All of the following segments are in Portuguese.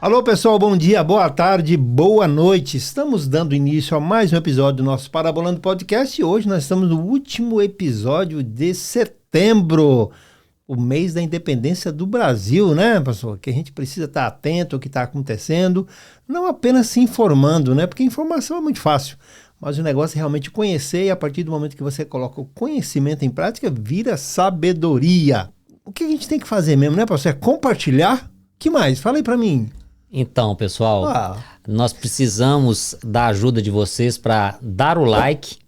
Alô pessoal, bom dia, boa tarde, boa noite. Estamos dando início a mais um episódio do nosso Parabolando Podcast e hoje nós estamos no último episódio de setembro, o mês da independência do Brasil, né, pastor? Que a gente precisa estar atento ao que está acontecendo, não apenas se informando, né? Porque informação é muito fácil, mas o negócio é realmente conhecer e a partir do momento que você coloca o conhecimento em prática, vira sabedoria. O que a gente tem que fazer mesmo, né, pastor? É compartilhar? Que mais? Fala aí para mim. Então, pessoal, nós precisamos da ajuda de vocês para dar o like,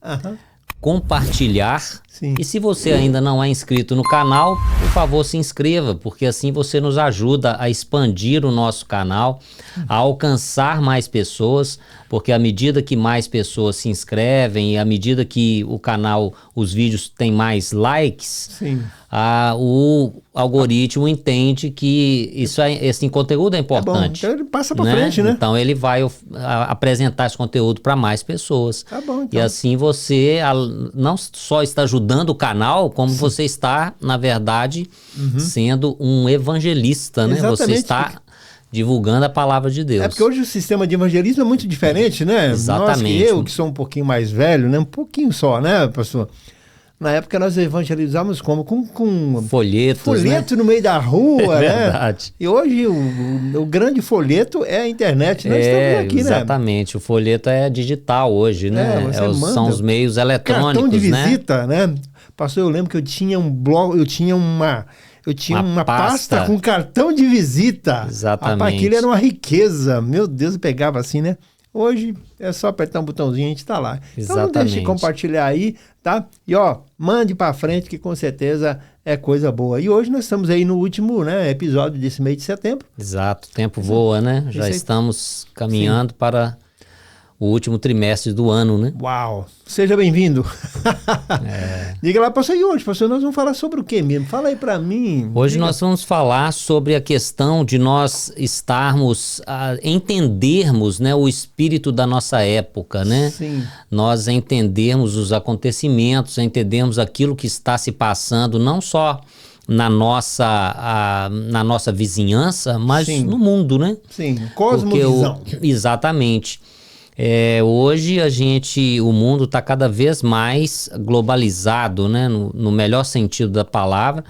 compartilhar. Sim. E se você ainda não é inscrito no canal, por favor, se inscreva, porque assim você nos ajuda a expandir o nosso canal, a alcançar mais pessoas, porque à medida que mais pessoas se inscrevem e à medida que o canal, os vídeos têm mais likes, Sim. O algoritmo entende que esse conteúdo é importante. É bom. Então ele passa para frente, né? Então ele vai apresentar esse conteúdo para mais pessoas. Tá bom, então. E assim você não só está ajudando o canal, como você está, na verdade, sendo um evangelista, né? Exatamente. Você está divulgando a palavra de Deus. É porque hoje o sistema de evangelismo é muito diferente, né? Exatamente. Eu que sou um pouquinho mais velho, né? Um pouquinho só, né, pastor? Na época nós evangelizávamos como? Com folhetos, folheto, né? No meio da rua, é verdade. Né? E hoje o grande folheto é a internet. Nós estamos aqui, exatamente. Né? O folheto é digital hoje, né? São os meios eletrônicos, cartão de visita, né? Pastor, eu lembro que eu tinha um blog, eu tinha uma pasta com cartão de visita. Exatamente. Rapaz, aquilo era uma riqueza. Meu Deus, eu pegava assim, né? Hoje é só apertar um botãozinho e a gente tá lá. Exatamente. Então não deixe de compartilhar aí, tá? E mande pra frente que com certeza é coisa boa. E hoje nós estamos aí no último, né, episódio desse mês de setembro. Exato, o tempo voa, né? Já estamos caminhando para o último trimestre do ano, né? Uau! Seja bem-vindo. Diga lá, pastor, e hoje, pastor, nós vamos falar sobre o quê mesmo? Fala aí pra mim. Hoje nós vamos falar sobre a questão de nós entendermos, né, o espírito da nossa época, né? Sim. Nós entendermos os acontecimentos, entendermos aquilo que está se passando, não só na nossa vizinhança, mas no mundo, né? Sim, cosmovisão. Exatamente. Hoje o mundo está cada vez mais globalizado, né? No melhor sentido da palavra,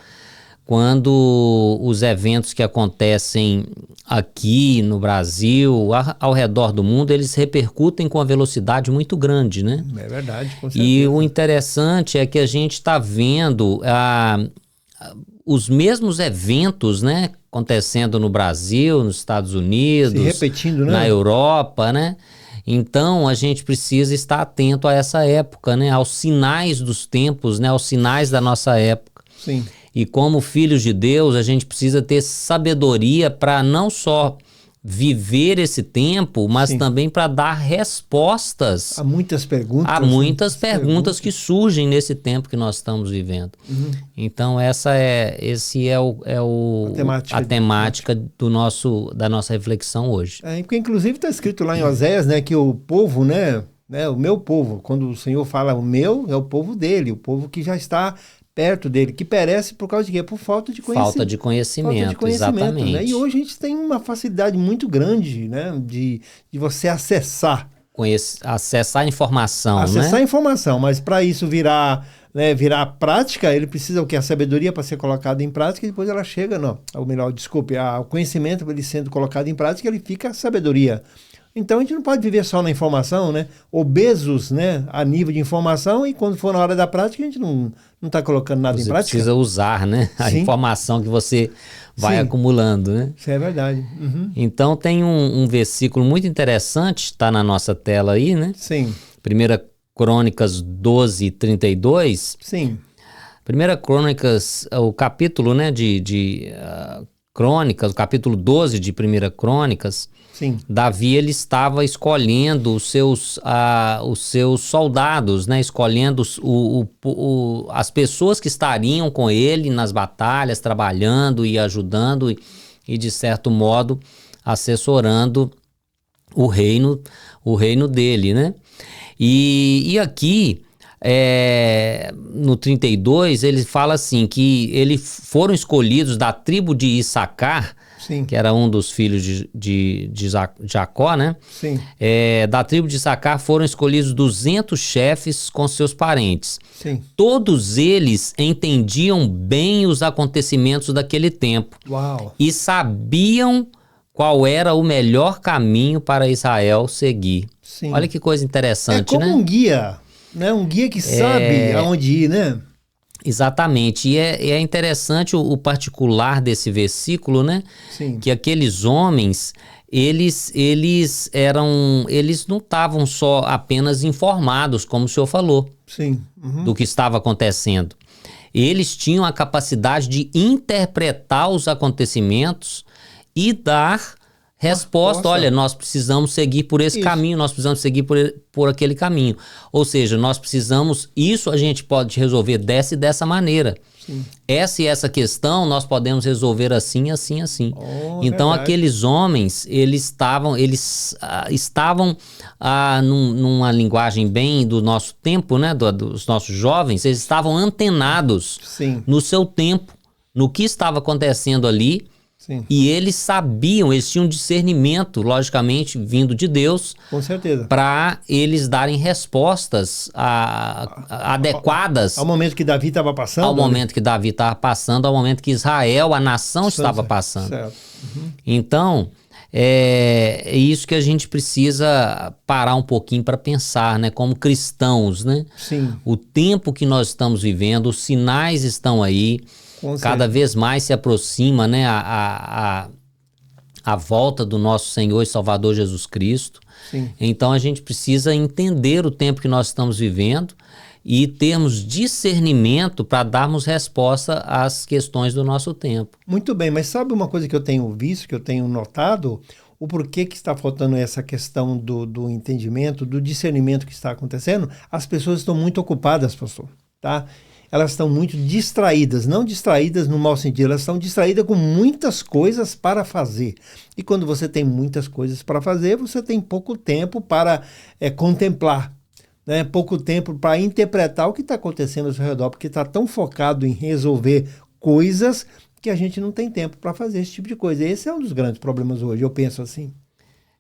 quando os eventos que acontecem aqui no Brasil, ao redor do mundo, eles repercutem com uma velocidade muito grande, né? É verdade, com certeza. E o interessante é que a gente está vendo os mesmos eventos, né, acontecendo no Brasil, nos Estados Unidos, se repetindo, né? Na Europa, né? Então, a gente precisa estar atento a essa época, né? Aos sinais dos tempos, né? Aos sinais da nossa época. Sim. E como filhos de Deus, a gente precisa ter sabedoria para não só viver esse tempo, mas também para dar respostas a muitas perguntas. A muitas perguntas que surgem nesse tempo que nós estamos vivendo. Então, essa é a temática da nossa reflexão hoje. Porque inclusive está escrito lá em Oséias, né, que o povo, né, o meu povo, quando o Senhor fala o meu, é o povo dele, o povo que já está perto dele, que perece por causa de quê? Por falta de conhecimento. Falta de conhecimento, exatamente. Né? E hoje a gente tem uma facilidade muito grande, né, de você acessar. Acessar a informação, Acessar a informação, mas para isso virar prática, ele precisa o quê? A sabedoria para ser colocada em prática e depois ela chega, o conhecimento ele sendo colocado em prática, ele fica a sabedoria. Então a gente não pode viver só na informação, né? Obesos, né? A nível de informação, e quando for na hora da prática a gente não está colocando nada em prática. Você precisa usar, né? A informação que você vai acumulando, né? Isso é verdade. Então tem um versículo muito interessante, está na nossa tela aí, né? Sim. 1 Crônicas 12, 32. Sim. 1 Crônicas, o capítulo, né, Crônicas, o capítulo 12 de 1 Crônicas. Sim. Davi ele estava escolhendo os seus soldados, né? Escolhendo as pessoas que estariam com ele nas batalhas, trabalhando e ajudando e de certo modo assessorando o reino dele, né? E aqui no 32, ele fala assim, que eles foram escolhidos da tribo de Issacar, Sim. que era um dos filhos de Jacó, né? Sim. Da tribo de Issacar foram escolhidos 200 chefes com seus parentes. Sim. Todos eles entendiam bem os acontecimentos daquele tempo. Uau. E sabiam qual era o melhor caminho para Israel seguir. Sim. Olha que coisa interessante, É como né? um guia, né? Um guia que sabe aonde ir, né? Exatamente. E é interessante o particular desse versículo, né? Sim. Que aqueles homens, eles não estavam só apenas informados, como o senhor falou, Sim. Uhum. do que estava acontecendo. Eles tinham a capacidade de interpretar os acontecimentos e dar resposta. Olha, nós precisamos seguir por esse caminho, nós precisamos seguir por aquele caminho. Ou seja, nós precisamos, isso a gente pode resolver dessa e dessa maneira. Sim. Essa e essa questão nós podemos resolver assim, assim, assim. Então verdade. aqueles homens, eles estavam numa linguagem bem do nosso tempo, né, dos nossos jovens, eles estavam antenados Sim. no seu tempo, no que estava acontecendo ali. Sim. E eles sabiam, eles tinham discernimento, logicamente, vindo de Deus, Com certeza. para eles darem respostas adequadas Ao momento que Davi estava passando. ao momento que Davi estava passando, ao momento que Israel, a nação, estava passando. Certo. Uhum. Então, é isso que a gente precisa parar um pouquinho para pensar, né? Como cristãos, né? Sim. O tempo que nós estamos vivendo, os sinais estão aí. Cada vez mais se aproxima, né, a volta do nosso Senhor e Salvador Jesus Cristo. Sim. Então a gente precisa entender o tempo que nós estamos vivendo e termos discernimento para darmos resposta às questões do nosso tempo. Muito bem, mas sabe uma coisa que eu tenho visto, que eu tenho notado? O porquê que está faltando essa questão do entendimento, do discernimento que está acontecendo? As pessoas estão muito ocupadas, pastor, tá? Elas estão muito distraídas, não distraídas no mau sentido, elas estão distraídas com muitas coisas para fazer. E quando você tem muitas coisas para fazer, você tem pouco tempo para contemplar, né? Pouco tempo para interpretar o que está acontecendo ao seu redor, porque está tão focado em resolver coisas que a gente não tem tempo para fazer esse tipo de coisa. Esse é um dos grandes problemas hoje, eu penso assim.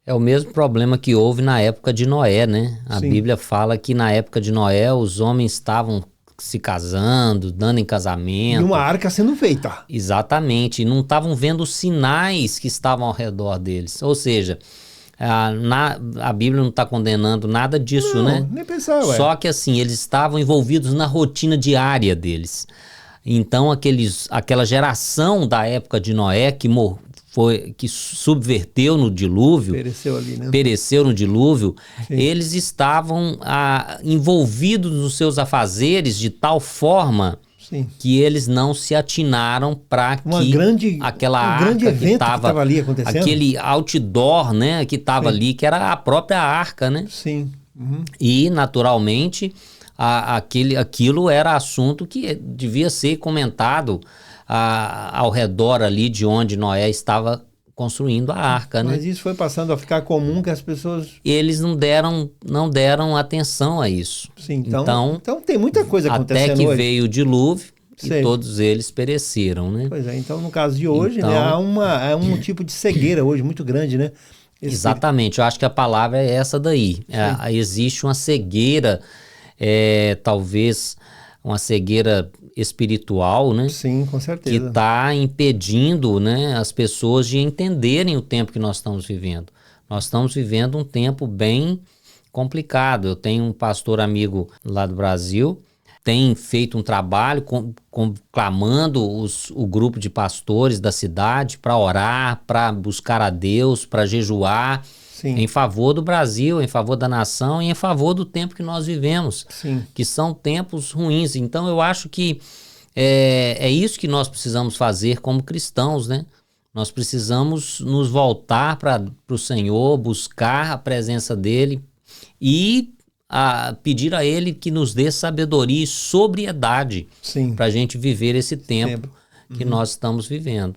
É o mesmo problema que houve na época de Noé, né? A Sim. Bíblia fala que na época de Noé os homens estavam se casando, dando em casamento. E uma arca sendo feita. Exatamente, não estavam vendo os sinais que estavam ao redor deles. Ou seja, a Bíblia não está condenando nada disso, Não, né? nem pensar, ué. Só que assim, eles estavam envolvidos na rotina diária deles. Então aquela geração da época de Noé que subverteu no dilúvio, Pereceu ali, né? pereceu no dilúvio, Sim. eles estavam envolvidos nos seus afazeres de tal forma Sim. que eles não se atinaram para que aquela arca grande evento que estava ali acontecendo. aquele outdoor, né, que estava Sim. ali, que era a própria arca, né? Sim. Uhum. E naturalmente aquilo era assunto que devia ser comentado ao redor ali de onde Noé estava construindo a arca, né? Mas isso foi passando a ficar comum que as pessoas... Eles não deram atenção a isso. Sim, então tem muita coisa acontecendo até que hoje. veio o dilúvio Sei. e todos eles pereceram, né? Pois é, então no caso de hoje, Então- né, há um tipo de cegueira hoje muito grande, né? Exatamente, eu acho que a palavra é essa daí. Existe uma cegueira, talvez uma cegueira espiritual, né? Sim, com Que certeza. está impedindo, né, as pessoas de entenderem o tempo que nós estamos vivendo. Nós estamos vivendo um tempo bem complicado. Eu tenho um pastor amigo lá do Brasil, tem feito um trabalho clamando o grupo de pastores da cidade para orar, para buscar a Deus, para jejuar, Sim. em favor do Brasil, em favor da nação e em favor do tempo que nós vivemos, Sim. que são tempos ruins. Então eu acho que é isso que nós precisamos fazer como cristãos, né? Nós precisamos nos voltar para o Senhor, buscar a presença dEle e pedir a Ele que nos dê sabedoria e sobriedade Sim. para a gente viver esse tempo que nós estamos vivendo.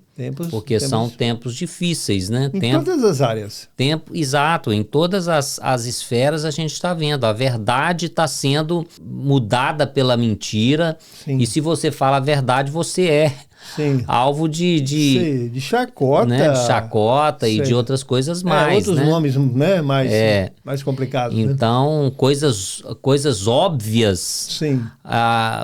Porque são tempos difíceis, né? Em todas as áreas. Exato, em todas as esferas a gente está vendo. A verdade está sendo mudada pela mentira. Sim. E se você fala a verdade, você é alvo de chacota. Né? De chacota e de outras coisas mais. Outros nomes, né? mais complicados. Então, né? coisas óbvias, Sim.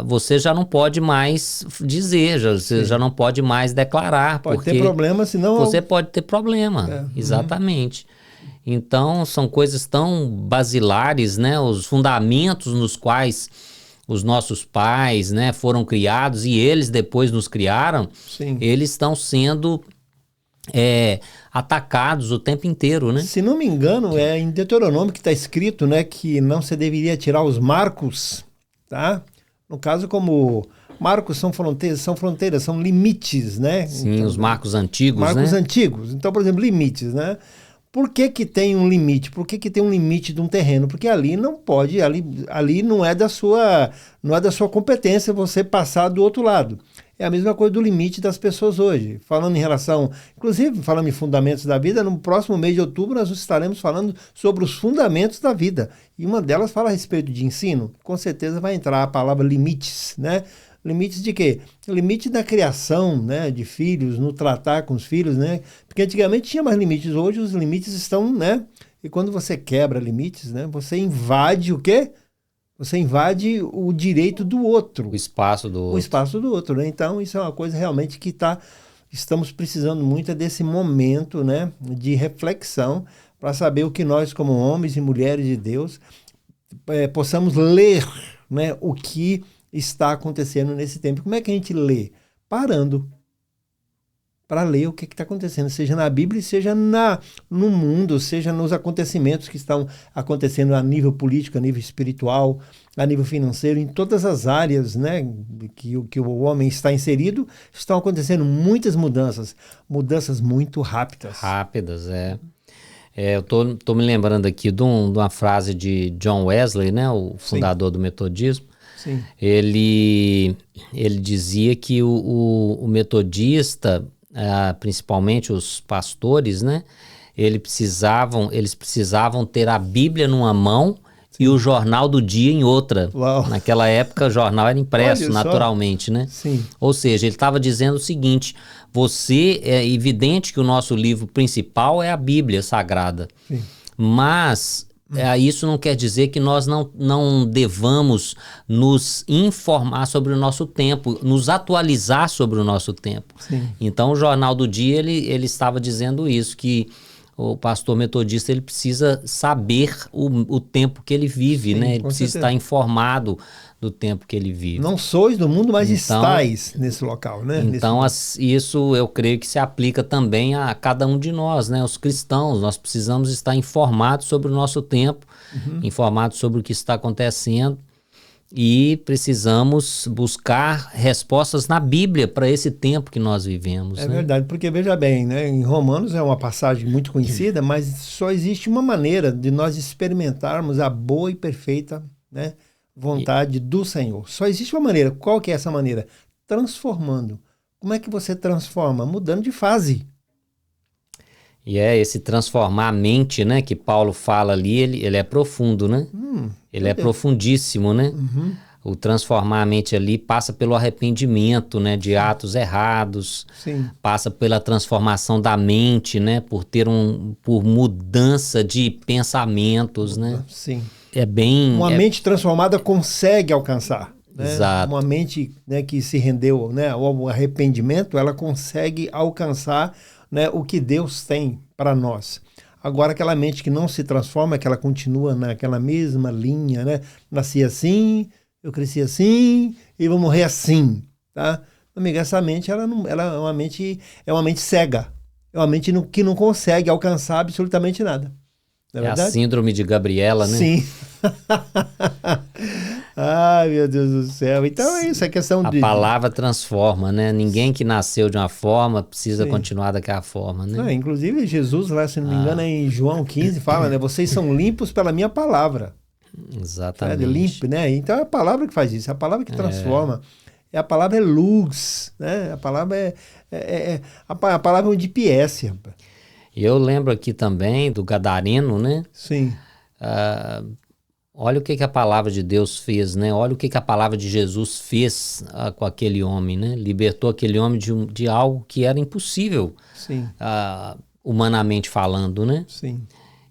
Você já não pode mais dizer, você já não pode mais declarar. Pode ter problema, senão... Você pode ter problema, exatamente. Então, são coisas tão basilares, né? Os fundamentos nos quais os nossos pais, né, foram criados e eles depois nos criaram, eles estão sendo atacados o tempo inteiro, né? Se não me engano, é em Deuteronômio que está escrito, né, que não se deveria tirar os marcos, tá? No caso, como marcos são fronteiras, são limites, né? Sim, então, os marcos antigos, marcos antigos. Então, por exemplo, limites, né? Por que tem um limite? Por que tem um limite de um terreno? Porque ali não pode, ali não é da sua competência você passar do outro lado. É a mesma coisa do limite das pessoas hoje. Falando em relação, inclusive falando em fundamentos da vida, no próximo mês de outubro nós estaremos falando sobre os fundamentos da vida. E uma delas fala a respeito de ensino. Com certeza vai entrar a palavra limites, né? Limites de quê? Limite da criação, né, de filhos, no tratar com os filhos, né? Porque antigamente tinha mais limites, hoje os limites estão, né? E quando você quebra limites, né, você invade o quê? Você invade o direito do outro. O espaço do outro. O espaço do outro, né? Então isso é uma coisa realmente que estamos precisando muito desse momento, né, de reflexão para saber o que nós, como homens e mulheres de Deus, possamos ler, né, o que está acontecendo nesse tempo. Como é que a gente lê? Parando. Para ler o que está acontecendo, seja na Bíblia, seja no mundo, seja nos acontecimentos que estão acontecendo a nível político, a nível espiritual, a nível financeiro, em todas as áreas, né, que o homem está inserido, estão acontecendo muitas mudanças muito rápidas. Eu tô me lembrando aqui de uma frase de John Wesley, né, o fundador do metodismo. Sim. Ele dizia que o metodista, principalmente os pastores, né, eles precisavam ter a Bíblia numa mão e o jornal do dia em outra. Uau. Naquela época o jornal era impresso naturalmente, né? Sim. Ou seja, ele estava dizendo o seguinte: é evidente que o nosso livro principal é a Bíblia Sagrada, mas isso não quer dizer que nós não devamos nos informar sobre o nosso tempo, nos atualizar sobre o nosso tempo. Sim. Então, o Jornal do Dia, ele estava dizendo isso, que o pastor metodista ele precisa saber o tempo que ele vive, né? Ele precisa estar informado do tempo que ele vive. Não sois do mundo, mas estáis nesse local, né? Então, isso eu creio que se aplica também a cada um de nós, né? Os cristãos, nós precisamos estar informados sobre o nosso tempo, informados sobre o que está acontecendo e precisamos buscar respostas na Bíblia para esse tempo que nós vivemos. É verdade, porque veja bem, né? Em Romanos é uma passagem muito conhecida, mas só existe uma maneira de nós experimentarmos a boa e perfeita, né, vontade do Senhor. Só existe uma maneira. Qual que é essa maneira? Transformando. Como é que você transforma? Mudando de fase. E esse transformar a mente, né, que Paulo fala ali, ele é profundo, né? Ele é profundíssimo, né? O transformar a mente ali passa pelo arrependimento, né, de atos errados. Sim. Passa pela transformação da mente, né, por mudança de pensamentos, né? Sim. Uma mente transformada consegue alcançar. Né? Exato. Uma mente, né, que se rendeu, né, ao arrependimento, ela consegue alcançar, né, o que Deus tem para nós. Agora, aquela mente que não se transforma, que ela continua naquela mesma linha, né? Nasci assim, eu cresci assim e vou morrer assim, tá? Amiga, essa mente, ela é uma mente cega. É uma mente que não consegue alcançar absolutamente nada. Não é verdade? A síndrome de Gabriela, né? Sim. Ai, meu Deus do céu. Então é isso, é questão de... A palavra transforma, né? Ninguém que nasceu de uma forma precisa continuar daquela forma, né? Inclusive, Jesus, lá, se não me engano, em João 15, fala, né? Vocês são limpos pela minha palavra. Exatamente. Limpo, né? Então é a palavra que faz isso, é a palavra que transforma. A palavra é luz, né? A palavra a palavra é um GPS, rapaz. Eu lembro aqui também do Gadareno, né? Sim. Olha o que a palavra de Deus fez, né? Olha o que a palavra de Jesus fez com aquele homem, né? Libertou aquele homem de algo que era impossível, Sim. Humanamente falando, né? Sim.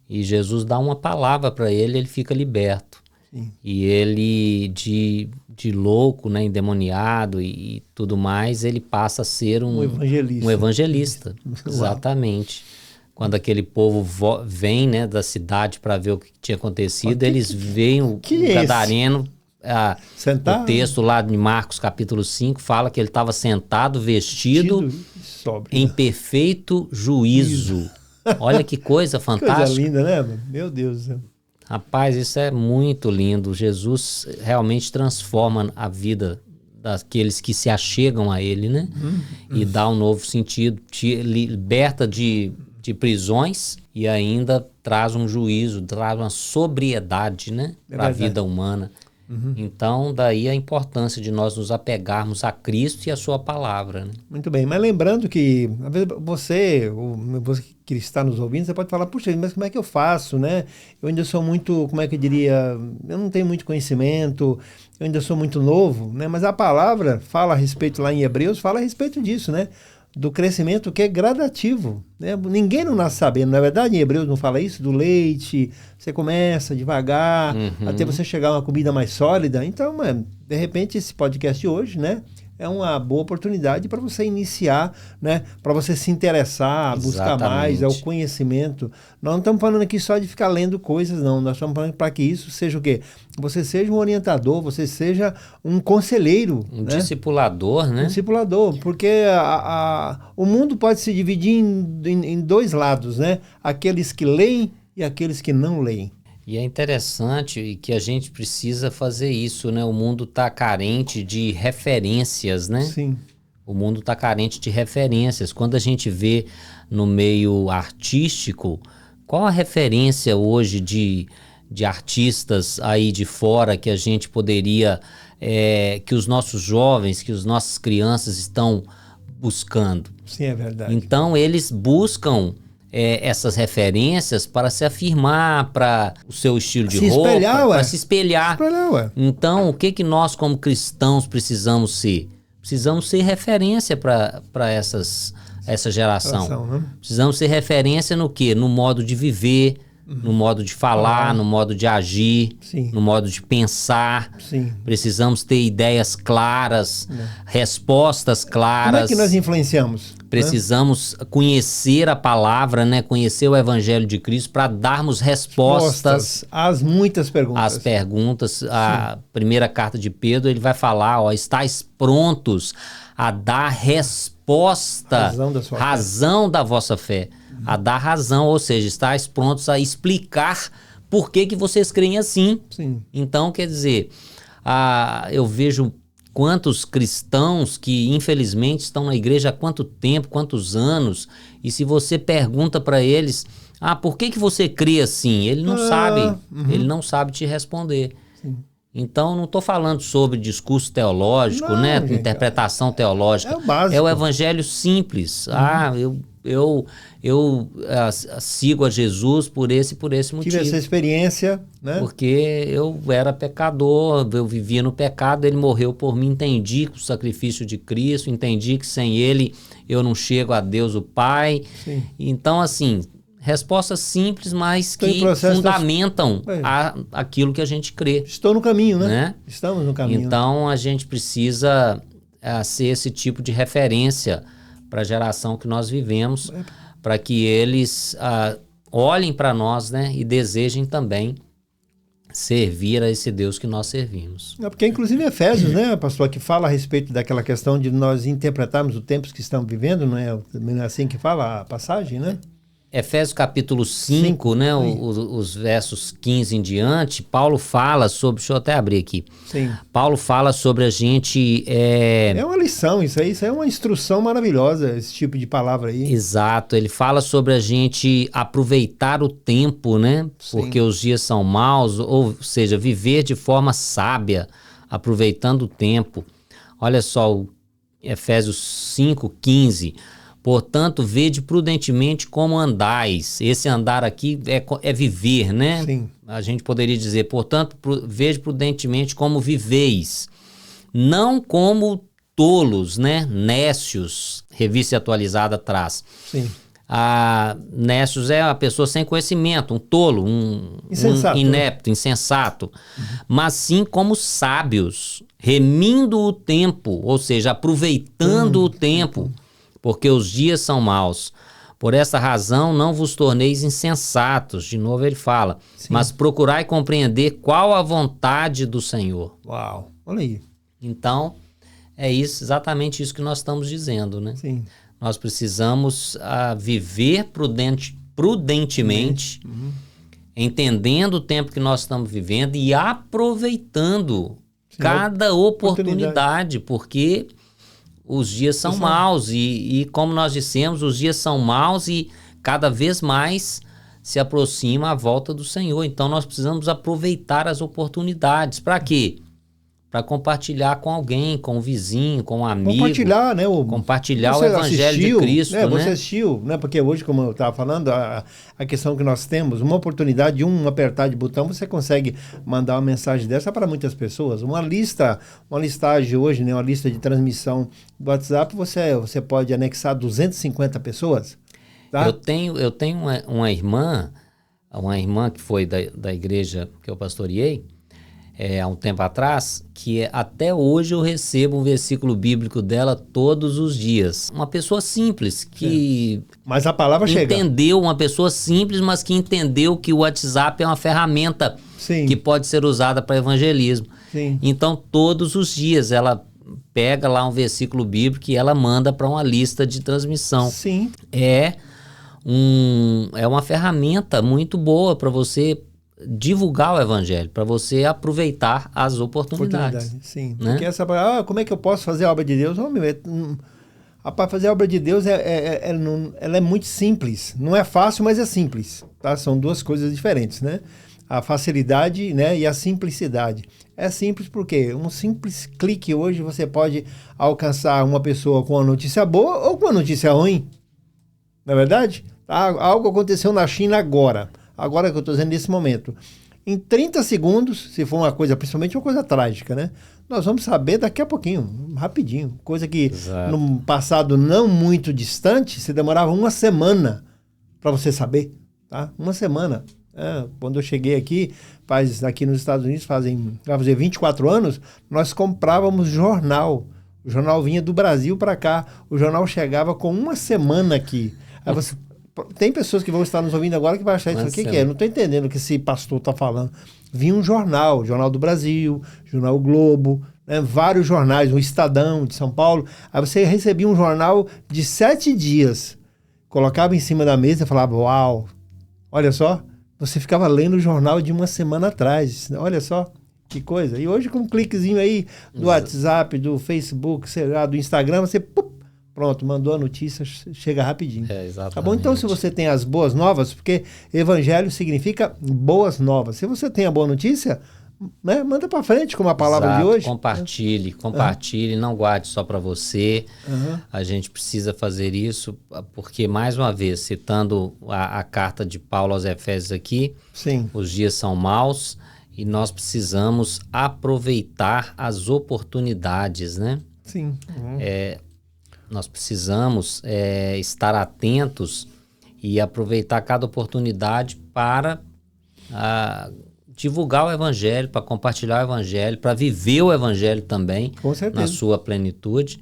E Jesus dá uma palavra para ele fica liberto. Sim. E ele, de louco, né, endemoniado e tudo mais, ele passa a ser um evangelista. Um evangelista, exatamente. Quando aquele povo vem, né, da cidade para ver o que tinha acontecido, eles veem o Gadareno. O texto lá de Marcos capítulo 5 fala que ele estava sentado, vestido em perfeito juízo. Olha que coisa fantástica. Coisa linda, né? Meu Deus do céu. Rapaz, isso é muito lindo. Jesus realmente transforma a vida daqueles que se achegam a ele, né? E dá um novo sentido, te liberta de prisões e ainda traz um juízo, traz uma sobriedade, né? Para a vida humana. Então, daí a importância de nós nos apegarmos a Cristo e a sua palavra. Né? Muito bem, mas lembrando que às vezes você que está nos ouvindo, você pode falar, puxa, mas como é que eu faço, né? Eu ainda sou muito, como é que eu diria, eu não tenho muito conhecimento, eu ainda sou muito novo, né? Mas a palavra fala a respeito lá em Hebreus, fala a respeito disso, né? Do crescimento que é gradativo, né? Ninguém não nasce sabendo, na verdade em Hebreus não fala isso, do leite, você começa devagar, até você chegar a uma comida mais sólida. Então, de repente esse podcast de hoje, né, é uma boa oportunidade para você iniciar, né, para você se interessar, buscar mais, é o conhecimento. Nós não estamos falando aqui só de ficar lendo coisas, não, nós estamos falando para que isso seja o quê? Você seja um orientador, você seja um conselheiro. Um discipulador, né? Um discipulador, porque o mundo pode se dividir em dois lados, né? Aqueles que leem e aqueles que não leem. E é interessante que a gente precisa fazer isso, né? O mundo está carente de referências, né? Sim. O mundo está carente de referências. Quando a gente vê no meio artístico, qual a referência hoje de artistas aí de fora que a gente poderia, que os nossos jovens, que as nossas crianças estão buscando? Sim, é verdade. Então eles buscam essas referências para se afirmar, para o seu estilo de roupa, para se espelhar. Então, o que nós como cristãos precisamos ser? Precisamos ser referência para essa geração. Né? Precisamos ser referência no quê? No modo de viver, no modo de falar, no modo de agir, no modo de pensar. Precisamos ter ideias claras, respostas claras. Como é que nós influenciamos? Precisamos conhecer a palavra, né? Conhecer o Evangelho de Cristo para darmos respostas às muitas perguntas. As perguntas. A primeira carta de Pedro, ele vai falar, estáis prontos a dar resposta, razão da vossa fé. A dar razão, ou seja, estáis prontos a explicar por que vocês creem assim. Sim. Então, quer dizer, eu vejo quantos cristãos que infelizmente estão na igreja há quanto tempo, quantos anos, e se você pergunta para eles, por que você crê assim? Ele não sabe, ele não sabe te responder. Sim. Então, não estou falando sobre discurso teológico, né? Gente, interpretação teológica. É o básico. É o evangelho simples. Eu sigo a Jesus por esse motivo. Tive essa experiência, né? Porque eu era pecador, eu vivia no pecado, ele morreu por mim, entendi o sacrifício de Cristo, entendi que sem ele eu não chego a Deus o Pai. Sim. Então, assim, respostas simples, mas que fundamentam aquilo que a gente crê. Estou no caminho, né? Estamos no caminho. Então, a gente precisa ser esse tipo de referência para a geração que nós vivemos, para que eles olhem para nós, né, e desejem também servir a esse Deus que nós servimos. Porque inclusive Efésios, né, pastor, que fala a respeito daquela questão de nós interpretarmos os tempos que estamos vivendo, não é assim que fala a passagem, né? Efésios capítulo 5, né, os versos 15 em diante, Paulo fala sobre, deixa eu até abrir aqui. Sim. Paulo fala sobre a gente... É uma lição, isso é uma instrução maravilhosa, esse tipo de palavra aí. Exato, ele fala sobre a gente aproveitar o tempo, né, porque os dias são maus, ou seja, viver de forma sábia, aproveitando o tempo. Olha só, o Efésios 5:15. Portanto, vede prudentemente como andais. Esse andar aqui é viver, né? Sim. A gente poderia dizer, portanto, vede prudentemente como viveis. Não como tolos, né? Nécios, revista atualizada atrás. Sim. Nécios é a pessoa sem conhecimento, um tolo, Insensato, um inepto, insensato. Mas sim como sábios, remindo o tempo, ou seja, aproveitando o tempo, porque os dias são maus. Por essa razão não vos torneis insensatos, de novo ele fala, mas procurai compreender qual a vontade do Senhor. Uau, olha aí. Então, é isso, exatamente isso que nós estamos dizendo, né? Sim. Nós precisamos viver prudentemente, entendendo o tempo que nós estamos vivendo e aproveitando cada oportunidade, porque os dias são maus e como nós dissemos, os dias são maus e cada vez mais se aproxima a volta do Senhor. Então nós precisamos aproveitar as oportunidades. Para quê? Para compartilhar com alguém, com o vizinho, com um amigo. Compartilhar, né? Compartilhar o Evangelho de Cristo, né? Você assistiu, né? Porque hoje, como eu estava falando, a questão que nós temos, uma oportunidade de um apertar de botão, você consegue mandar uma mensagem dessa para muitas pessoas. Uma listagem hoje, né? Uma lista de transmissão do WhatsApp, você pode anexar 250 pessoas. Tá? Eu tenho uma irmã que foi da igreja que eu pastoreei, há um tempo atrás, que até hoje eu recebo um versículo bíblico dela todos os dias. Uma pessoa simples que... Mas a palavra chega. Uma pessoa simples, mas que entendeu que o WhatsApp é uma ferramenta que pode ser usada para evangelismo. Sim. Então, todos os dias ela pega lá um versículo bíblico e ela manda para uma lista de transmissão. Sim. É uma ferramenta muito boa para você divulgar o evangelho, para você aproveitar as oportunidades. Sim, né? Porque como é que eu posso fazer a obra de Deus? Rapaz, fazer a obra de Deus ela é muito simples. Não é fácil, mas é simples. Tá? São duas coisas diferentes, né? A facilidade, né, e a simplicidade. É simples porque um simples clique hoje você pode alcançar uma pessoa com uma notícia boa ou com uma notícia ruim. Não é verdade? Algo aconteceu na China agora que eu estou dizendo nesse momento. Em 30 segundos, se for uma coisa, principalmente uma coisa trágica, né? Nós vamos saber daqui a pouquinho, rapidinho. Coisa que no passado não muito distante, se demorava uma semana para você saber, tá? Uma semana. Quando eu cheguei aqui nos Estados Unidos, vai fazer 24 anos, nós comprávamos jornal. O jornal vinha do Brasil para cá. O jornal chegava com uma semana aqui. Aí você... Tem pessoas que vão estar nos ouvindo agora que vai achar isso aqui que é. Não estou entendendo o que esse pastor está falando. Vinha um jornal, Jornal do Brasil, Jornal Globo, né, vários jornais, o Estadão de São Paulo. Aí você recebia um jornal de 7 dias, colocava em cima da mesa e falava, uau, olha só, você ficava lendo o jornal de uma semana atrás. Olha só que coisa. E hoje com um cliquezinho aí do WhatsApp, do Facebook, sei lá, do Instagram, você... Pronto, mandou a notícia, chega rapidinho. Exatamente. Tá bom? Então, se você tem as boas novas, porque evangelho significa boas novas. Se você tem a boa notícia, né, manda para frente com a palavra de hoje. Compartilhe, não guarde só para você. A gente precisa fazer isso, porque, mais uma vez, citando a carta de Paulo aos Efésios aqui, os dias são maus e nós precisamos aproveitar as oportunidades, né? Sim. Nós precisamos estar atentos e aproveitar cada oportunidade para divulgar o Evangelho, para compartilhar o Evangelho, para viver o Evangelho também na sua plenitude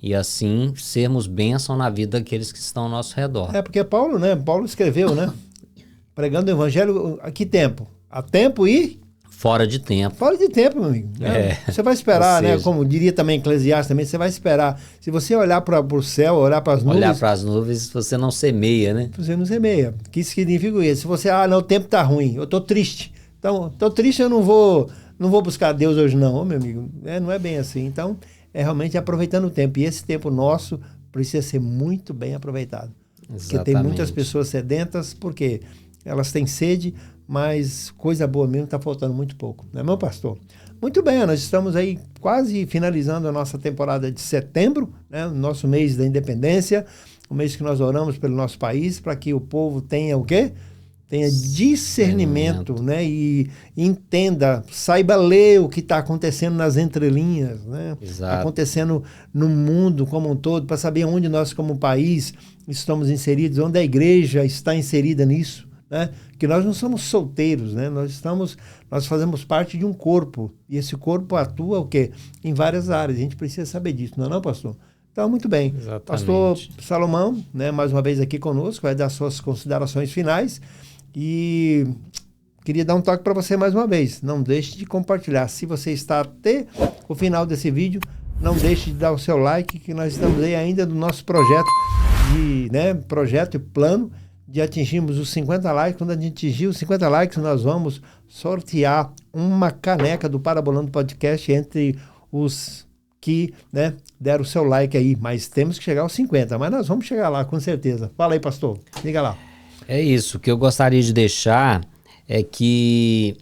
e assim sermos bênção na vida daqueles que estão ao nosso redor. Porque Paulo escreveu, né? Pregando o Evangelho a que tempo? A tempo e... Fora de tempo. Fora de tempo, meu amigo. Você vai esperar, né? Como diria também Eclesiastes, também, você vai esperar. Se você olhar para o céu, olhar para as nuvens... Olhar para as nuvens, você não semeia, né? Você não semeia. O que significa isso? Se você, o tempo está ruim, eu estou triste. Então, estou triste, eu não vou buscar Deus hoje não, meu amigo. Não é bem assim. Então, é realmente aproveitando o tempo. E esse tempo nosso precisa ser muito bem aproveitado. Exatamente. Porque tem muitas pessoas sedentas, porque elas têm sede, mas coisa boa mesmo está faltando muito pouco. Não é, meu pastor? Muito bem, nós estamos aí quase finalizando a nossa temporada de setembro, né? O nosso mês da independência, o mês que nós oramos pelo nosso país, para que o povo tenha o quê? Tenha discernimento, né? E entenda, saiba ler o que está acontecendo nas entrelinhas, né? Exato. Acontecendo no mundo como um todo, para saber onde nós como país estamos inseridos, onde a igreja está inserida nisso, né? Que nós não somos solteiros, né? Nós fazemos parte de um corpo, e esse corpo atua o quê? Em várias áreas. A gente precisa saber disso, não é não, pastor? Então, muito bem. Exatamente. Pastor Salomão, né, mais uma vez aqui conosco, vai dar suas considerações finais. E queria dar um toque para você mais uma vez. Não deixe de compartilhar. Se você está até o final desse vídeo, não deixe de dar o seu like, que nós estamos aí ainda no nosso projeto projeto e plano de atingirmos os 50 likes. Quando a gente atingir os 50 likes, nós vamos sortear uma caneca do Parabolando Podcast entre os que, né, deram o seu like aí. Mas temos que chegar aos 50, mas nós vamos chegar lá, com certeza. Fala aí, pastor. Liga lá. É isso. O que eu gostaria de deixar é que,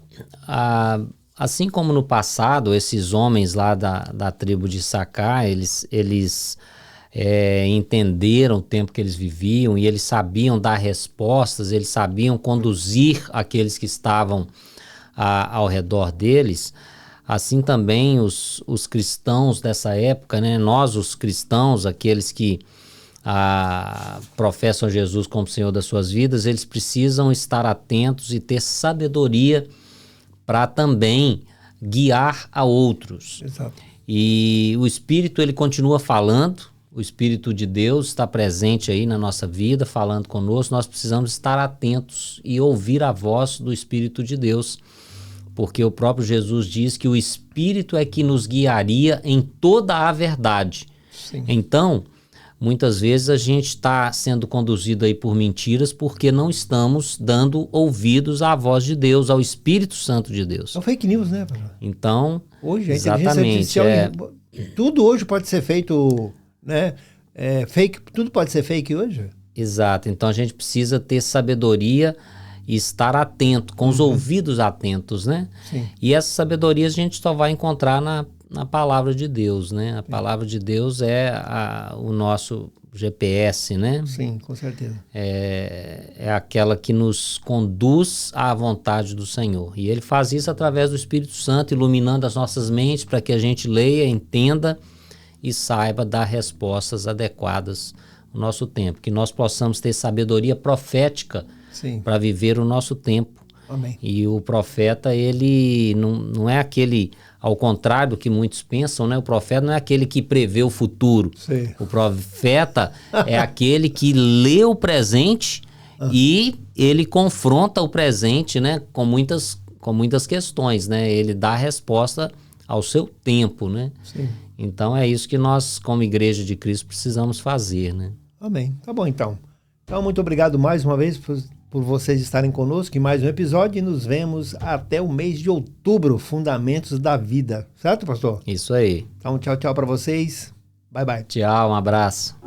assim como no passado, esses homens lá da tribo de Issacar, eles entenderam o tempo que eles viviam e eles sabiam dar respostas, eles sabiam conduzir aqueles que estavam ao redor deles. Assim também os cristãos dessa época, né? Nós, os cristãos, aqueles que professam Jesus como Senhor das suas vidas, eles precisam estar atentos e ter sabedoria para também guiar a outros. Exato. E o Espírito, ele continua falando, o Espírito de Deus está presente aí na nossa vida, falando conosco. Nós precisamos estar atentos e ouvir a voz do Espírito de Deus, porque o próprio Jesus diz que o Espírito é que nos guiaria em toda a verdade. Sim. Então, muitas vezes a gente está sendo conduzido aí por mentiras porque não estamos dando ouvidos à voz de Deus, ao Espírito Santo de Deus. São fake news, né, pastor? Então, hoje a exatamente, inteligência artificial, tudo hoje pode ser feito, né? Fake, tudo pode ser fake hoje. Exato. Então a gente precisa ter sabedoria e estar atento, com os ouvidos atentos, né? Sim. E essa sabedoria a gente só vai encontrar na palavra de Deus, né? A palavra de Deus é o nosso GPS, né? Sim, com certeza. É aquela que nos conduz à vontade do Senhor. E Ele faz isso através do Espírito Santo, iluminando as nossas mentes para que a gente leia, entenda e saiba dar respostas adequadas no nosso tempo. Que nós possamos ter sabedoria profética para viver o nosso tempo. Amém. E o profeta, ele não é aquele, ao contrário do que muitos pensam, né? O profeta não é aquele que prevê o futuro. Sim. O profeta é aquele que lê o presente e ele confronta o presente, né? Com muitas questões, né? Ele dá a resposta ao seu tempo, né? Sim. Então é isso que nós, como Igreja de Cristo, precisamos fazer, né? Amém. Tá bom, então. Então, muito obrigado mais uma vez por vocês estarem conosco em mais um episódio e nos vemos até o mês de outubro, Fundamentos da Vida. Certo, pastor? Isso aí. Então, tchau, tchau para vocês. Bye, bye. Tchau, um abraço.